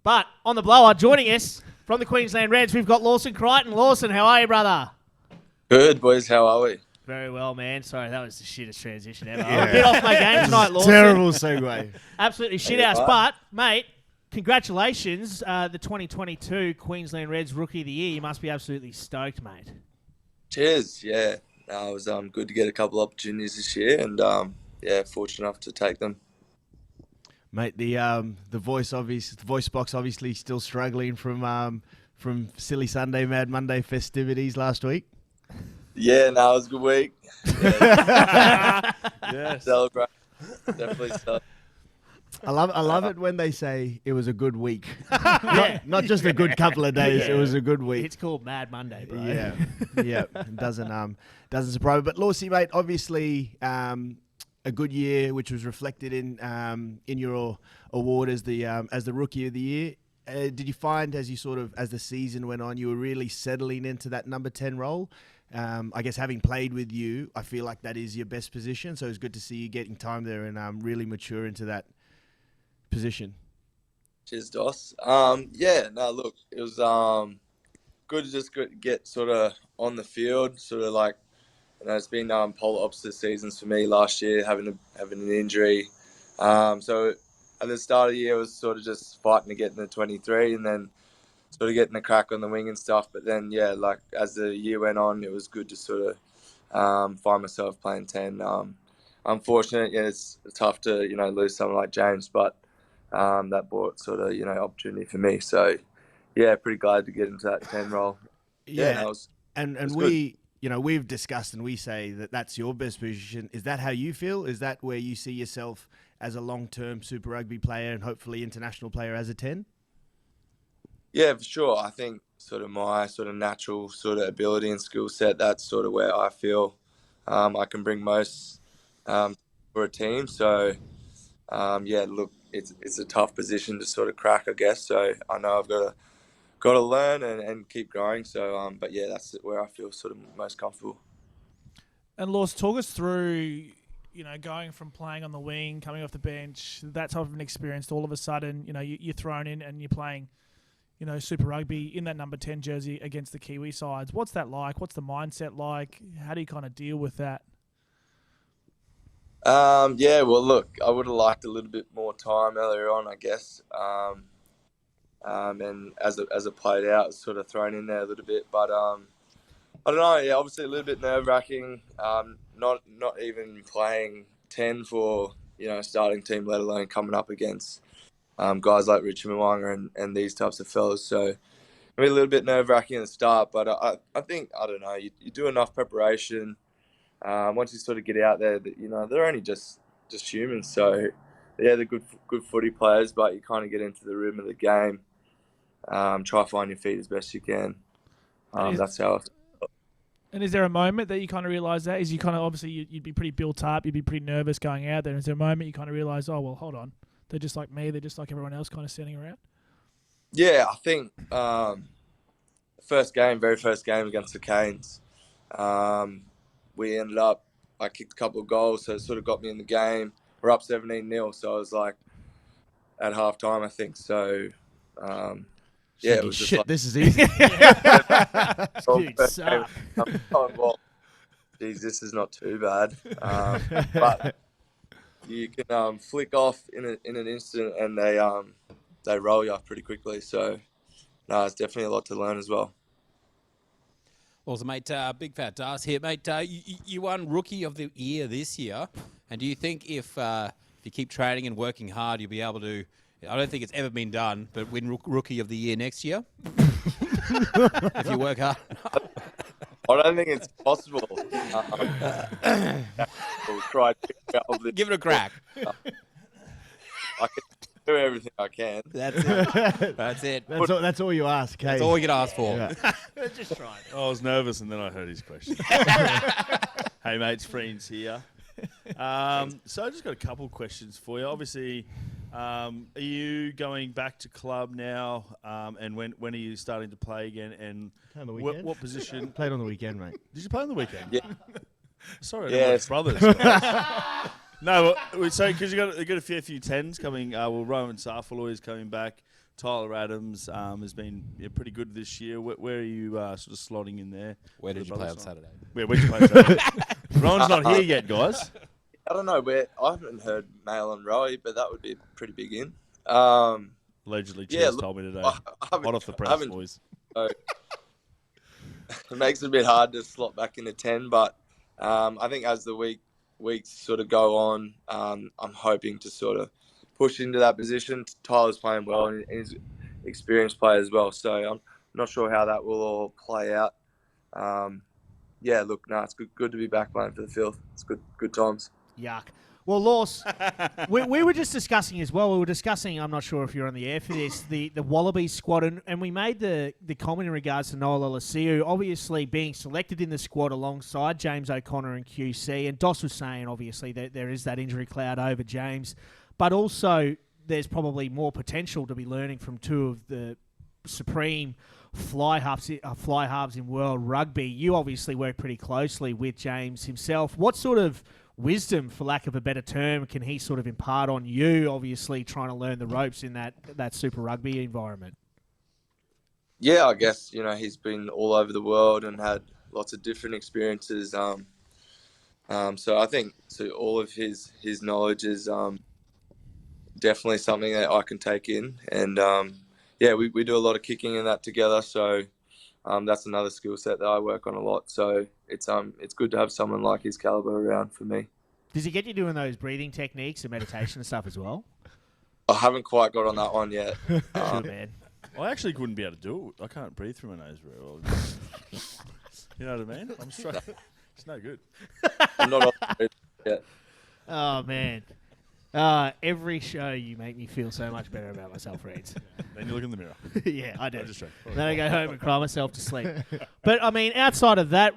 But on the blower, joining us from the Queensland Reds, we've got Lawson Creighton. Lawson, how are you, brother? Good, boys. How are we? Very well, man. Sorry, that was the shittest transition ever. I'm a bit off my game tonight, Lawson. Terrible segue. Absolutely shit house. But, mate, congratulations. The 2022 Queensland Reds Rookie of the Year. You must be absolutely stoked, mate. Cheers. Yeah, it was good to get a couple of opportunities this year, and fortunate enough to take them. Mate, the voice box obviously still struggling from Silly Sunday, Mad Monday festivities last week. Yeah, no, it was a good week. Yeah. Yes. Celebrate. Definitely celebrate. I love it when they say it was a good week. Not just a good couple of days. Yeah. It was a good week. It's called Mad Monday, bro. Yeah, yeah. It doesn't surprise me. But Lawsy, mate, obviously a good year, which was reflected in your award as the Rookie of the Year. Did you find as the season went on, you were really settling into that number 10 role? I guess having played with you, I feel like that is your best position. So it's good to see you getting time there and really mature into that position. Cheers, Doss. Look, it was good to just get sort of on the field, sort of like, it's been polar opposite seasons for me last year, having an injury. So at the start of the year, it was sort of just fighting to get in the 23 and then sort of getting a crack on the wing and stuff. But then, like as the year went on, it was good to sort of find myself playing 10. Unfortunate, it's tough to, lose someone like James, but that brought sort of, opportunity for me. So, pretty glad to get into that 10 role. We've discussed and we say that that's your best position. Is that how you feel? Is that where you see yourself as a long-term Super Rugby player and hopefully international player as a 10? Yeah, for sure. I think sort of my sort of natural sort of ability and skill set, that's sort of where I feel I can bring most for a team. So, look, it's a tough position to sort of crack, I guess. So I know I've got to learn and keep growing. So, that's where I feel sort of most comfortable. And Laws, talk us through, going from playing on the wing, coming off the bench, that type of an experience. All of a sudden, you're thrown in and you're playing, Super Rugby in that number 10 jersey against the Kiwi sides. What's that like? What's the mindset like? How do you kind of deal with that? Well, look, I would have liked a little bit more time earlier on, I guess. And as it played out, it's sort of thrown in there a little bit. But I don't know. Yeah, obviously a little bit nerve-wracking. Not even playing 10 for starting team, let alone coming up against guys like Richard Mwanga and these types of fellas. So maybe a little bit nerve-wracking at the start. But I think, I don't know, you do enough preparation. Once you sort of get out there, they're only just humans. So yeah, they're good footy players, but you kind of get into the rhythm of the game. Try to find your feet as best you can. That's how. And is there a moment that you kind of realise that? Is you kind of, obviously, you'd be pretty built up, you'd be pretty nervous going out there. Is there a moment you kind of realise, oh, well, hold on, they're just like me, they're just like everyone else kind of standing around? Yeah, I think very first game against the Canes, we ended up, I kicked a couple of goals, so it sort of got me in the game. We're up 17-0, so I was like, at half-time, I think, so... it was just like, this is easy. Geez, this is not too bad. But you can flick off in an instant, and they roll you off pretty quickly. So, no, it's definitely a lot to learn as well. Awesome, mate. Big Fat Das here, mate. You won Rookie of the Year this year, and do you think if you keep training and working hard, you'll be able to? I don't think it's ever been done, but win Rookie of the Year next year if you work hard. I don't think it's possible. We'll try to give it a crack. I can do everything I can. That's it. That's all you ask. Hey? That's all you can ask for. Yeah. Just try. I was nervous and then I heard his question. Hey, mates, Friends here. So I just got a couple questions for you. Obviously, are you going back to club now? And when are you starting to play again? And on the weekend? What position? Played on the weekend, mate. Did you play on the weekend? Yeah. Sorry, I don't watch brothers. Guys. No, so because you got a fair few tens coming. Rowan Sarfaloy is coming back. Tyler Adams has been pretty good this year. Where are you sort of slotting in there? Where did you play on Saturday? Where'd you play on Saturday? Ron's not here yet, guys. I don't know I haven't heard Mail and Rowie, but that would be a pretty big in. Allegedly, Yeah, Cheers look, told me today. I haven't- Hot off the I press, haven't- boys. So it makes it a bit hard to slot back into 10, but I think as the weeks sort of go on, I'm hoping to sort of push into that position. Tyler's playing well and he's an experienced player as well, so I'm not sure how that will all play out. It's good to be back playing for the field. It's good times. Yuck. Well, Laws, we were just discussing as well. We were discussing, I'm not sure if you're on the air for this, the Wallabies squad, and we made the comment in regards to Noel Olasiu, obviously being selected in the squad alongside James O'Connor and QC, and Doss was saying, obviously, that there is that injury cloud over James, but also there's probably more potential to be learning from two of the supreme fly halves in world rugby. You obviously work pretty closely with James himself. What sort of wisdom, for lack of a better term, can he sort of impart on you, obviously trying to learn the ropes in that Super Rugby environment? Yeah, I guess, he's been all over the world and had lots of different experiences. So I think all of his knowledge is definitely something that I can take in. And, we do a lot of kicking and that together. So that's another skill set that I work on a lot. So it's good to have someone like his caliber around for me. Does he get you doing those breathing techniques and meditation and stuff as well? I haven't quite got on that one yet. Good man. I actually wouldn't be able to do it. I can't breathe through my nose very well. You know what I mean? I'm straight. It's no good. I'm not on it yet. Oh, man. Every show you make me feel so much better about myself, Reeds. Then you look in the mirror. Yeah, I do. I'm just joking. Then I go home and cry myself to sleep. But, I mean, outside of that,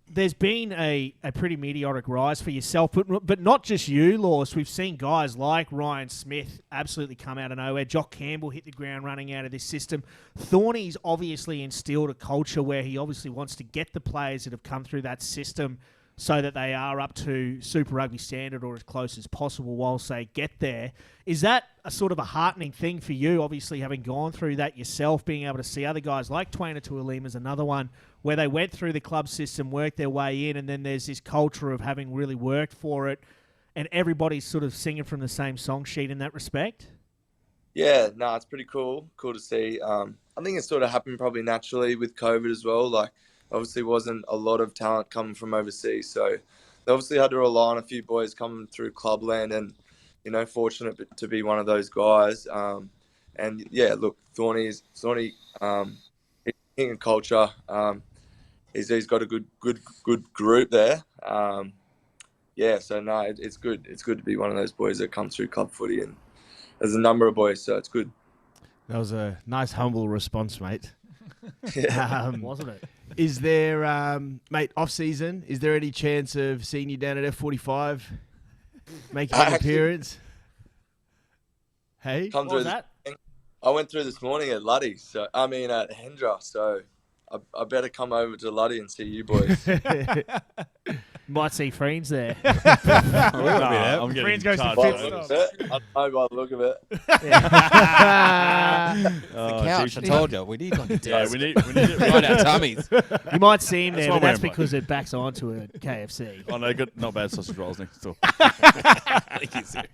there's been a pretty meteoric rise for yourself, but not just you, Laws. We've seen guys like Ryan Smith absolutely come out of nowhere. Jock Campbell hit the ground running out of this system. Thorny's obviously instilled a culture where he obviously wants to get the players that have come through that system so that they are up to Super Rugby standard or as close as possible whilst they get there. Is that a sort of a heartening thing for you, obviously having gone through that yourself, being able to see other guys like Twaina Tuolima is another one where they went through the club system, worked their way in, and then there's this culture of having really worked for it, and everybody's sort of singing from the same song sheet in that respect? Yeah, no, it's pretty cool. Cool to see. I think it sort of happened probably naturally with COVID as well. Like, obviously wasn't a lot of talent coming from overseas. So they obviously had to rely on a few boys coming through clubland and, fortunate to be one of those guys. And yeah, look, Thorny, king of culture. He's got a good group there. So no, it's good. It's good to be one of those boys that come through club footy, and there's a number of boys, so it's good. That was a nice, humble response, mate. Wasn't it? Is there, mate, off-season, is there any chance of seeing you down at F45, making an appearance? Hey? Come What through was that? I went through this morning at Luddy, at Hendra, so I better come over to Luddy and see you boys. Might see friends there. I'm getting Friends goes to charged the By pit the over. look of it, I know by the look of it. The couch, I told you. We need like a Yeah, desk. we need it Right our tummies. You might see him there, what but I'm that's wearing, because it backs onto a KFC. Oh no, good, not bad sausage rolls next door.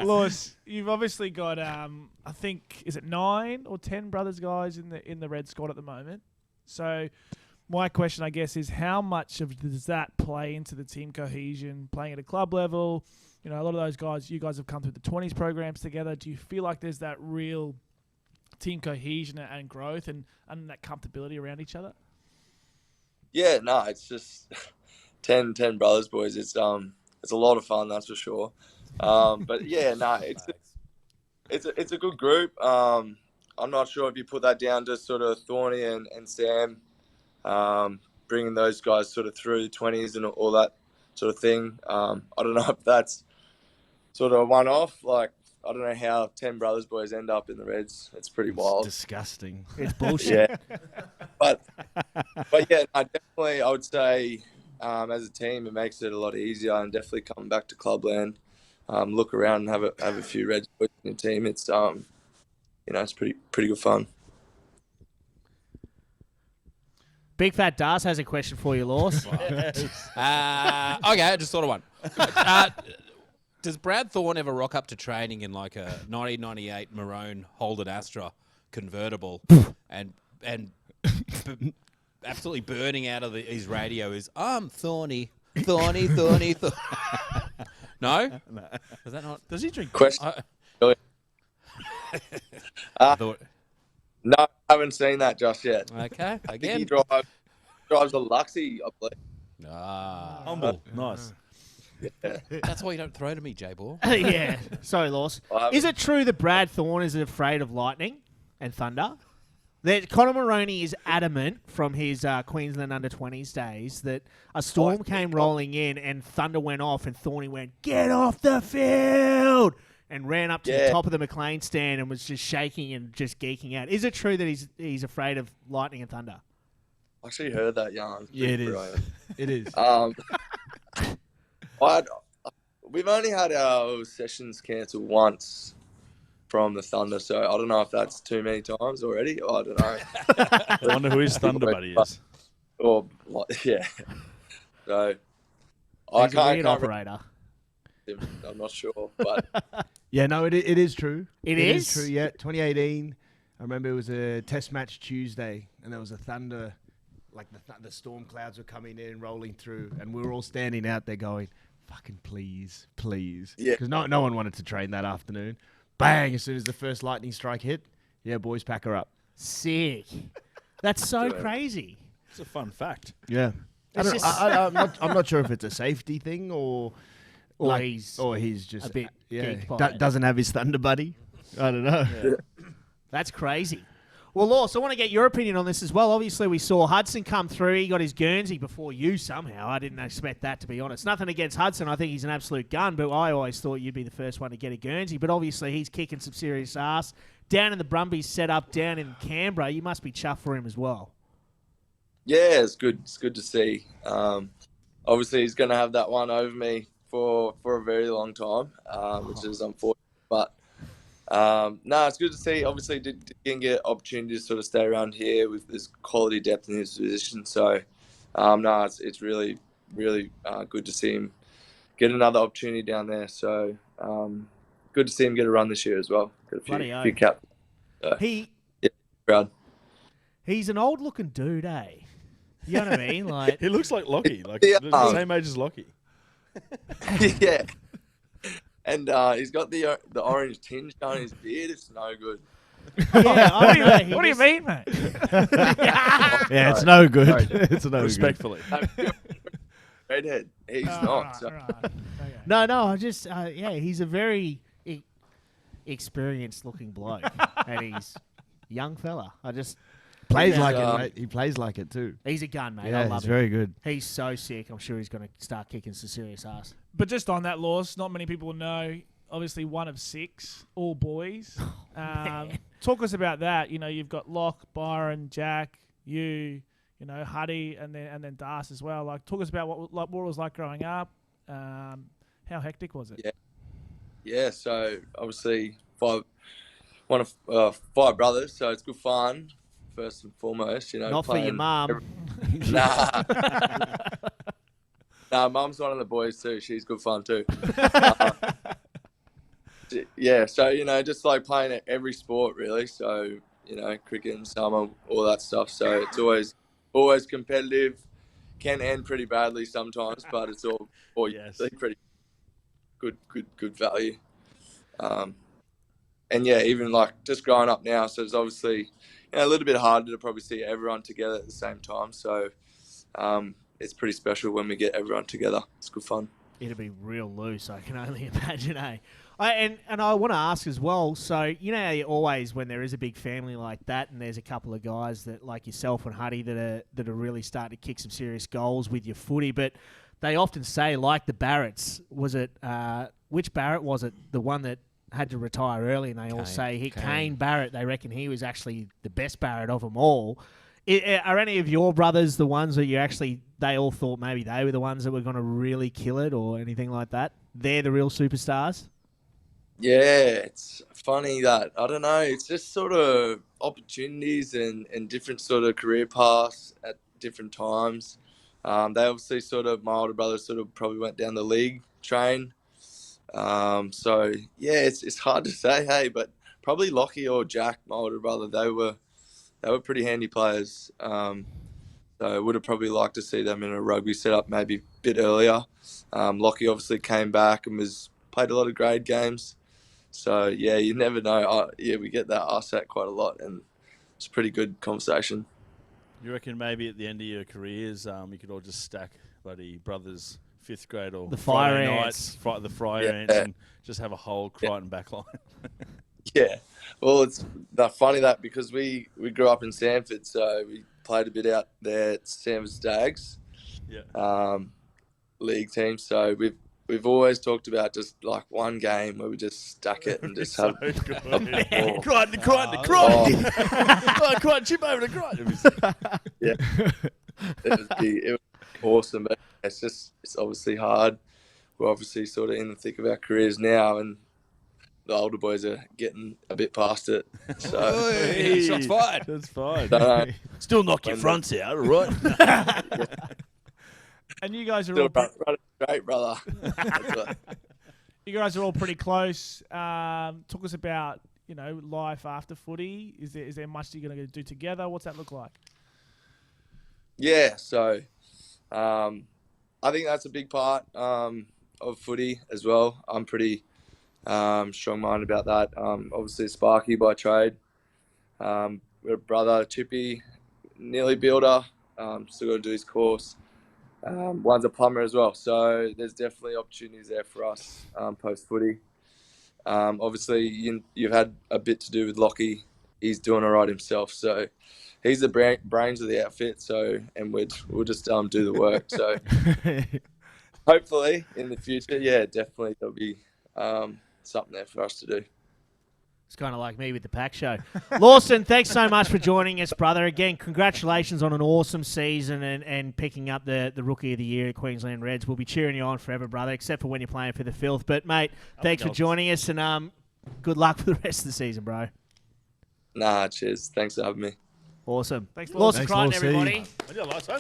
Lewis, you've obviously got, I think, is it 9 or 10 brothers guys in the red squad at the moment? So my question, I guess, is how much does that play into the team cohesion, playing at a club level? A lot of those guys, you guys have come through the 20s programs together. Do you feel like there's that real team cohesion and growth and that comfortability around each other? Yeah, no, it's just 10 brothers, boys. It's a lot of fun, that's for sure. But yeah, no, it's a good group. I'm not sure if you put that down to sort of Thorny and Sam, bringing those guys sort of through the 20s and all that sort of thing. I don't know if that's sort of a one-off. Like, I don't know how 10 brothers boys end up in the Reds. It's pretty wild. Disgusting. It's bullshit. Yeah, but yeah, definitely I would say as a team it makes it a lot easier, and definitely coming back to clubland, look around and have a few Reds boys in your team. It's it's pretty good fun. Big Fat Das has a question for you, Laws. Okay, I just thought of one. Does Brad Thorne ever rock up to training in like a 1998 maroon Holden Astra convertible and absolutely burning out of his radio is, I'm Thorny. No? Is that not? Does he drink? Question. I thought, No, I haven't seen that just yet. okay, I think he again. drives a Luxie, I believe. Humble. Nice. That's why you don't throw to me, J-Ball. Yeah. Sorry, Laws. Is it true that Brad Thorne is afraid of lightning and thunder? That Conor Maroney is adamant from his Queensland under-20s days that a storm came rolling in and thunder went off and Thorny went, "Get off the field!" and ran up to the top of the McLean stand and was just shaking and just geeking out. Is it true that he's afraid of lightning and thunder? I actually heard that yarn. Yeah, it is. It is. We've only had our sessions cancelled once from the Thunder, so I don't know if that's too many times already. I don't know. I wonder who his Thunder buddy is. Or yeah. So He's a weird operator. I'm not sure, but Yeah, no, it is true. It It is? is true, yeah. 2018, I remember it was a test match Tuesday, and there was a thunder, like the storm clouds were coming in, rolling through, and we were all standing out there going, fucking please, please. Yeah. Because no one wanted to train that afternoon. Bang, as soon as the first lightning strike hit, yeah, boys, pack her up. Sick. That's so crazy. It's a fun fact. Yeah. It's I'm not sure if it's a safety thing or he's just a bit geeked by it. doesn't have his thunder buddy. I don't know. That's crazy. Well, Laws, I want to get your opinion on this as well. Obviously, we saw Hudson come through. He got his Guernsey before you somehow. I didn't expect that, to be honest. Nothing against Hudson. I think he's an absolute gun, but I always thought you'd be the first one to get a Guernsey. But obviously, he's kicking some serious ass. Down in the Brumbies set up down in Canberra, you must be chuffed for him as well. yeah, it's good. It's good to see. Obviously, he's going to have that one over me for a very long time, which is unfortunate. But no, it's good to see. Obviously, didn't get opportunity to sort of stay around here with this quality depth in his position. So no, it's really good to see him get another opportunity down there. So good to see him get a run this year as well. Got a few caps. So, proud. He's an old-looking dude, eh? You know what I mean? Like, He looks like Lockie, like Yeah. the same age as Lockie. Yeah. And he's got the orange tinge on his beard. It's no good. yeah, I mean, What do you mean, mate? Yeah, it's no good. It's no good. Respectfully. Redhead. He's Oh, not. right, So. right. Okay. No, I just, he's a very experienced-looking bloke, and he's a young fella. Plays Yeah. like it, mate. He plays like it too. He's a gun, mate. Yeah, I he's love him. very good. He's so sick. I'm sure he's going to start kicking some serious ass. But just on that, Laws, not many people know. Obviously, one of 6, all boys. Talk us about that. You know, you've got Locke, Byron, Jack, you know, Huddy, and then Das as well. Like, talk us about what it was like growing up. How hectic was it? Yeah. So obviously five brothers. So it's good fun. First and foremost, you know. Not for your playing mum. Nah. Nah, mum's one of the boys too. She's good fun too. Yeah, so, you know, just like playing at every sport really. So, you know, cricket and summer, all that stuff. So it's always competitive. Can end pretty badly sometimes, but it's all usually pretty good value. And yeah, even like just growing up now, so it's obviously, you know, a little bit harder to probably see everyone together at the same time. So it's pretty special when we get everyone together. It's good fun. It'll be real loose, I can only imagine, eh? And I want to ask as well, so you know how you always, when there is a big family like that and there's a couple of guys that like yourself and Huddy that are really starting to kick some serious goals with your footy, but they often say, like the Barretts, was it, which Barrett was it, the one that had to retire early, and they all say Kane Barrett, they reckon he was actually the best Barrett of them all. Are any of your brothers the ones that they all thought maybe they were the ones that were going to really kill it or anything like that? They're the real superstars? Yeah, it's funny that, I don't know, it's just sort of opportunities and different sort of career paths at different times. They obviously my older brother sort of probably went down the league train. So yeah, it's hard to say, hey, but probably Lockie or Jack, my older brother, they were pretty handy players. So I would have probably liked to see them in a rugby setup maybe a bit earlier. Lockie obviously came back and played a lot of grade games. So yeah, you never know. We get that asked that quite a lot, and it's a pretty good conversation. You reckon maybe at the end of your careers, you could all just stack bloody brothers 5th grade or The Fire Friday Ants. nights, the Fire Ants, and just have a whole Creighton backline? Yeah, well, it's funny that because we grew up in Sanford, so we played a bit out there at Sanford Stags, league team. So we've always talked about just like one game where we just stack it and just have Crichton, chip over to Crichton. Yeah, it was awesome, but it's obviously hard. We're obviously sort of in the thick of our careers now, and the older boys are getting a bit past it. So Shots fired. That's fine. don't know. Still knock your fronts out, all right? And you guys are Still all running straight, brother. That's what- you guys are all pretty close. Talk us about life after footy. Is there much you're going to do together? What's that look like? Yeah, so I think that's a big part of footy as well. I'm pretty strong-minded about that. Obviously, Sparky by trade. We've got a brother, Chippy, nearly builder. Still got to do his course. One's a plumber as well. So there's definitely opportunities there for us post-footy. Obviously, you've had a bit to do with Lockie. He's doing all right himself. So he's the brains of the outfit. So, and we'll just do the work. So hopefully in the future, yeah, definitely there'll be something there for us to do. It's kind of like me with the PAC Show. Lawson, thanks so much for joining us, brother. Again, congratulations on an awesome season and picking up the Rookie of the Year at Queensland Reds. We'll be cheering you on forever, brother, except for when you're playing for the Filth. But, mate, thanks for joining us, and good luck for the rest of the season, bro. Nah, cheers. Thanks for having me. Awesome. Thanks, Lawson Thanks, Crichton, Lawson. everybody. Yeah, Lawson.